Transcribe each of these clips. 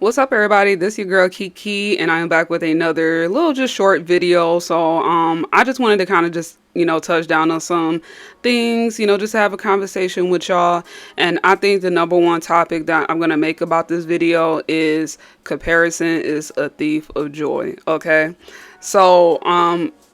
What's up, everybody? This is your girl Kiki, and I am back with another little just short video. So I just wanted to kind of just touch down on some things, just have a conversation with y'all. And I think the number one topic that I'm gonna make about this video is comparison is a thief of joy. Okay, so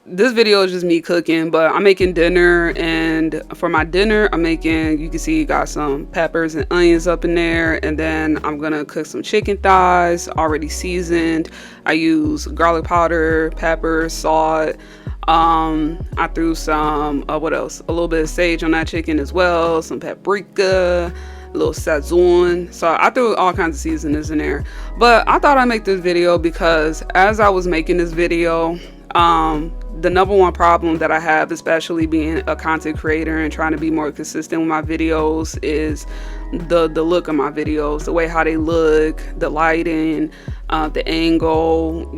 this video is just me cooking, but I'm making dinner, and for my dinner I'm making, you can see, got some peppers and onions up in there, and then I'm gonna cook some chicken thighs already seasoned. I use garlic powder, pepper, salt. I threw some what else, a little bit of sage on that chicken as well, some paprika, a little sazon. So I threw all kinds of seasonings in there. But I thought I'd make this video because as I was making this video, the number one problem that I have, especially being a content creator and trying to be more consistent with my videos, is the look of my videos, the way how they look, the lighting, the angle,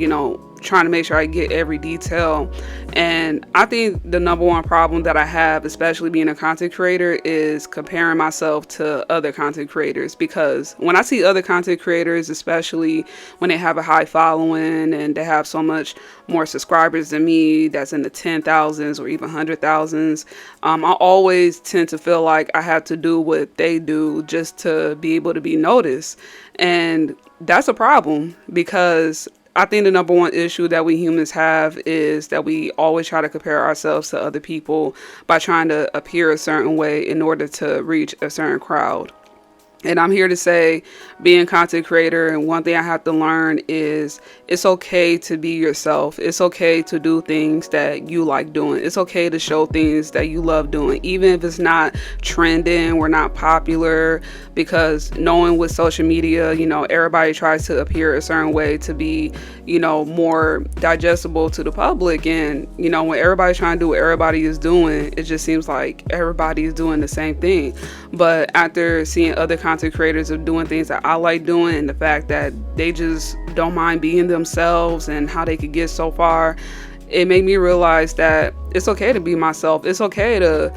trying to make sure I get every detail. And I think the number one problem that I have, especially being a content creator, is comparing myself to other content creators. Because when I see other content creators, especially when they have a high following and they have so much more subscribers than me, that's in the 10,000s or even 100,000s, I always tend to feel like I have to do what they do just to be able to be noticed. And that's a problem, because I think the number one issue that we humans have is that we always try to compare ourselves to other people by trying to appear a certain way in order to reach a certain crowd. And I'm here to say, being a content creator, and one thing I have to learn is it's okay to be yourself. It's okay to do things that you like doing. It's okay to show things that you love doing, even if it's not trending or not popular, because knowing with social media, everybody tries to appear a certain way to be, more digestible to the public. And, when everybody's trying to do what everybody is doing, it just seems like everybody is doing the same thing. But after seeing other content creators are doing things that I like doing, and the fact that they just don't mind being themselves and how they could get so far, it made me realize that it's okay to be myself. It's okay to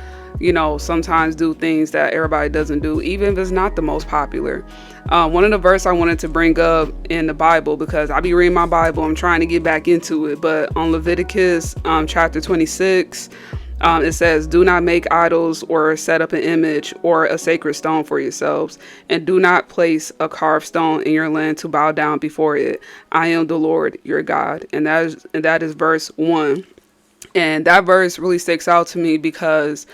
sometimes do things that everybody doesn't do, even if it's not the most popular. One of the verses I wanted to bring up in the Bible, because I be reading my Bible, I'm trying to get back into it, but on Leviticus chapter 26, it says, "Do not make idols or set up an image or a sacred stone for yourselves, and do not place a carved stone in your land to bow down before it. I am the Lord your God." And that is verse 1. And that verse really sticks out to me because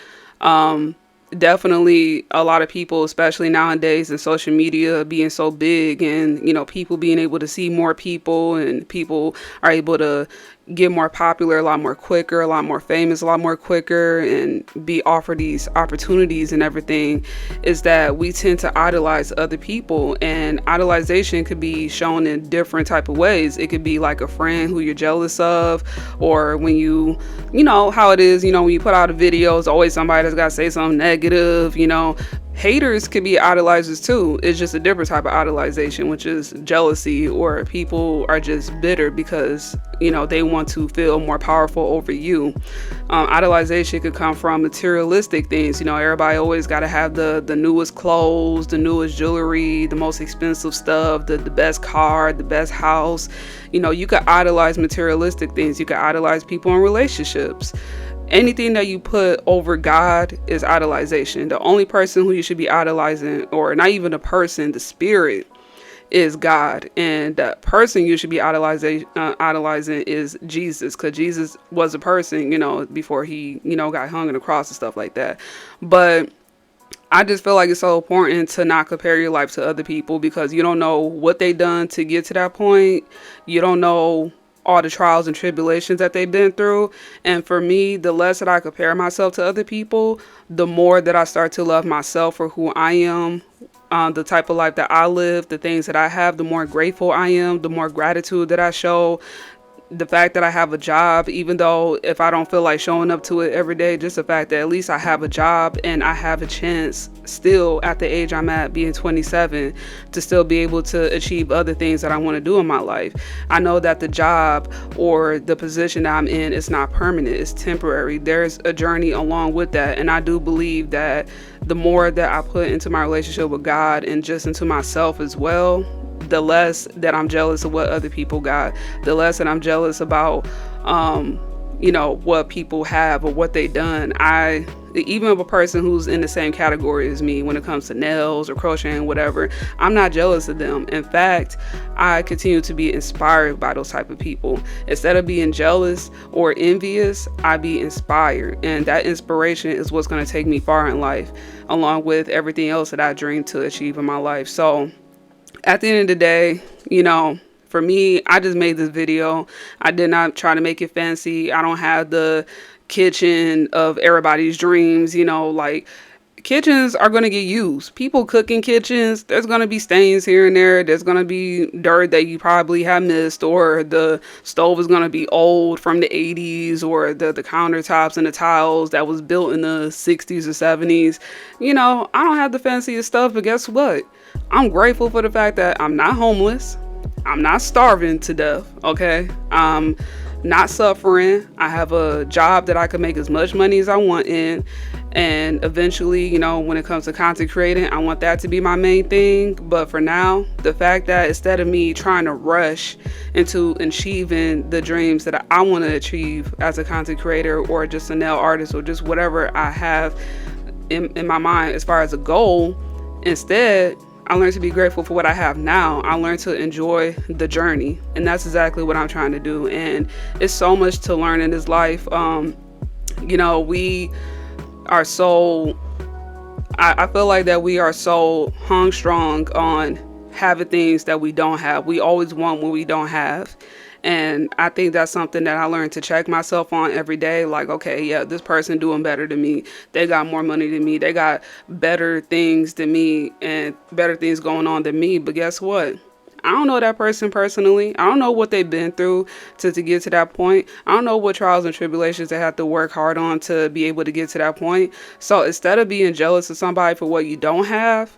definitely a lot of people, especially nowadays in social media being so big, and people being able to see more people, and people are able to get more popular a lot more quicker, a lot more famous a lot more quicker, and be offered these opportunities and everything, is that we tend to idolize other people. And idolization could be shown in different type of ways. It could be like a friend who you're jealous of, or when you know how it is, when you put out a video, it's always somebody that's got to say something negative. Haters can be idolizers too. It's just a different type of idolization, which is jealousy, or people are just bitter because they want to feel more powerful over you. Idolization could come from materialistic things. Everybody always got to have the newest clothes, the newest jewelry, the most expensive stuff, the best car, the best house. You could idolize materialistic things. You could idolize people in relationships. Anything that you put over God is idolization. The only person who you should be idolizing, or not even a person, the spirit, is God. And the person you should be idolizing is Jesus, because Jesus was a person, before he, got hung on the cross and stuff like that. But I just feel like it's so important to not compare your life to other people, because you don't know what they done to get to that point. You don't know all the trials and tribulations that they've been through. And for me, the less that I compare myself to other people, the more that I start to love myself for who I am, the type of life that I live, the things that I have, the more grateful I am, the more gratitude that I show. The fact that I have a job, even though if I don't feel like showing up to it every day, just the fact that at least I have a job and I have a chance still at the age I'm at, being 27, to still be able to achieve other things that I want to do in my life. I know that the job or the position that I'm in is not permanent, it's temporary. There's a journey along with that. And I do believe that the more that I put into my relationship with God and just into myself as well, the less that I'm jealous of what other people got, the less that I'm jealous about, what people have or what they done. Even of a person who's in the same category as me when it comes to nails or crocheting, whatever, I'm not jealous of them. In fact, I continue to be inspired by those type of people. Instead of being jealous or envious, I be inspired. And that inspiration is what's going to take me far in life, along with everything else that I dream to achieve in my life. So at the end of the day, for me, I just made this video. I did not try to make it fancy. I don't have the kitchen of everybody's dreams. Like, kitchens are going to get used. People cook in kitchens. There's going to be stains here and there. There's going to be dirt that you probably have missed, or the stove is going to be old from the 80s, or the countertops and the tiles that was built in the 60s or 70s. I don't have the fanciest stuff, but guess what? I'm grateful for the fact that I'm not homeless. I'm not starving to death, okay? I'm not suffering. I have a job that I can make as much money as I want in. And eventually, when it comes to content creating, I want that to be my main thing. But for now, the fact that instead of me trying to rush into achieving the dreams that I want to achieve as a content creator or just a nail artist or just whatever I have in my mind as far as a goal, instead, I learned to be grateful for what I have now. I learned to enjoy the journey. And that's exactly what I'm trying to do. And it's so much to learn in this life. We are so, I feel like that we are so hung strong on having things that we don't have. We always want what we don't have. And I think that's something that I learned to check myself on every day. Like, okay, yeah, this person doing better than me. They got more money than me. They got better things than me and better things going on than me. But guess what? I don't know that person personally. I don't know what they've been through to get to that point. I don't know what trials and tribulations they have to work hard on to be able to get to that point. So instead of being jealous of somebody for what you don't have,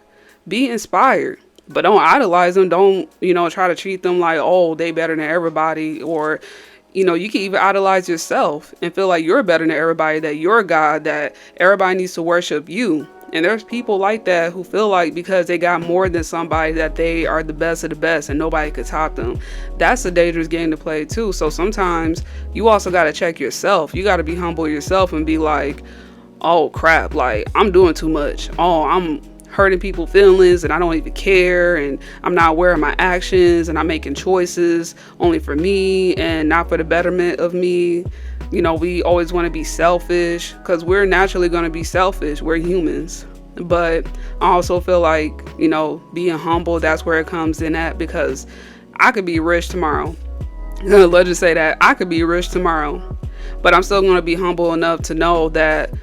be inspired. But don't idolize them. Don't, try to treat them like, oh, they better than everybody. Or, you can even idolize yourself and feel like you're better than everybody, that you're God, that everybody needs to worship you. And there's people like that who feel like because they got more than somebody that they are the best of the best and nobody could top them. That's a dangerous game to play too. So sometimes you also got to check yourself. You got to be humble yourself and be like, oh crap, like I'm doing too much. Oh, I'm hurting people's feelings and I don't even care, and I'm not aware of my actions, and I'm making choices only for me and not for the betterment of me. We always want to be selfish because we're naturally going to be selfish. We're humans. But I also feel like, being humble, that's where it comes in at, because I could be rich tomorrow. Let's just say that I could be rich tomorrow, but I'm still going to be humble enough to know that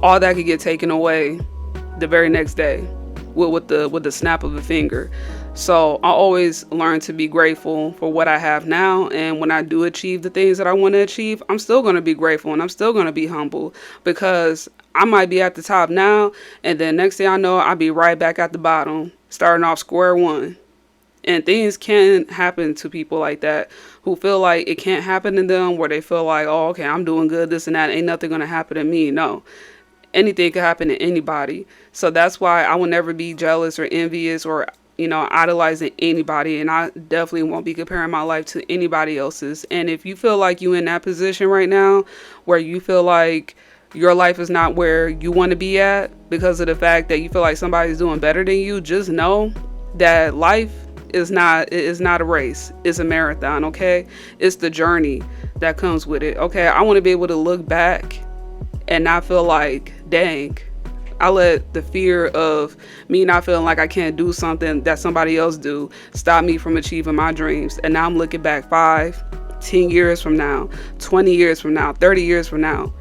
all that could get taken away the very next day with the snap of a finger. So I always learn to be grateful for what I have now, and when I do achieve the things that I want to achieve, I'm still going to be grateful and I'm still going to be humble, because I might be at the top now and then next thing I know, I'll be right back at the bottom, starting off square one. And things can happen to people like that who feel like it can't happen to them, where they feel like, oh, okay, I'm doing good, this and that, ain't nothing going to happen to me. No. Anything could happen to anybody. So that's why I will never be jealous or envious or, idolizing anybody. And I definitely won't be comparing my life to anybody else's. And if you feel like you're in that position right now where you feel like your life is not where you want to be at because of the fact that you feel like somebody's doing better than you, just know that life is not a race. It's a marathon, okay? It's the journey that comes with it, okay? I want to be able to look back and not feel like, dang, I let the fear of me not feeling like I can't do something that somebody else do stop me from achieving my dreams. And now I'm looking back 5, 10 years from now, 20 years from now, 30 years from now,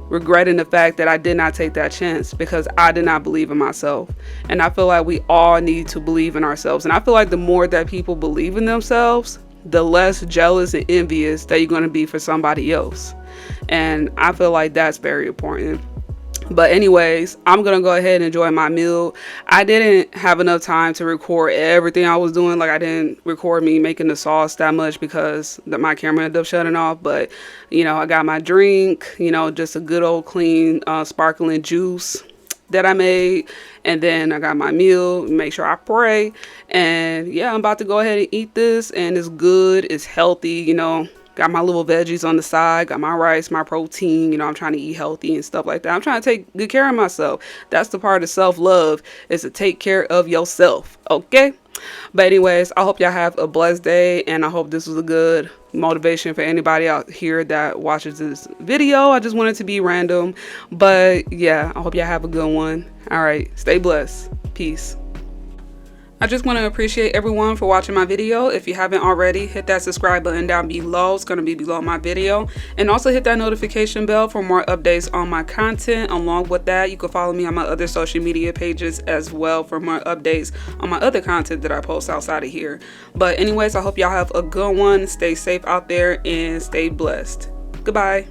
regretting the fact that I did not take that chance because I did not believe in myself. And I feel like we all need to believe in ourselves. And I feel like the more that people believe in themselves, the less jealous and envious that you're going to be for somebody else. And I feel like that's very important. But anyways, I'm going to go ahead and enjoy my meal. I didn't have enough time to record everything I was doing. Like, I didn't record me making the sauce that much because my camera ended up shutting off. But, I got my drink, just a good old clean sparkling juice. that I made, and then I got my meal, make sure I pray, and yeah, I'm about to go ahead and eat this, and it's good, it's healthy, you know. Got my little veggies on the side, got my rice, my protein, you know, I'm trying to eat healthy and stuff like that. I'm trying to take good care of myself. That's the part of self-love, is to take care of yourself, okay? But anyways, I hope y'all have a blessed day, and I hope this was a good motivation for anybody out here that watches this video. I just wanted to be random, but yeah, I hope y'all have a good one. All right, stay blessed. Peace. I just want to appreciate everyone for watching my video. If you haven't already, hit that subscribe button down below. It's going to be below my video. And also hit that notification bell for more updates on my content. Along with that, you can follow me on my other social media pages as well for more updates on my other content that I post outside of here. But anyways, I hope y'all have a good one. Stay safe out there and stay blessed. Goodbye.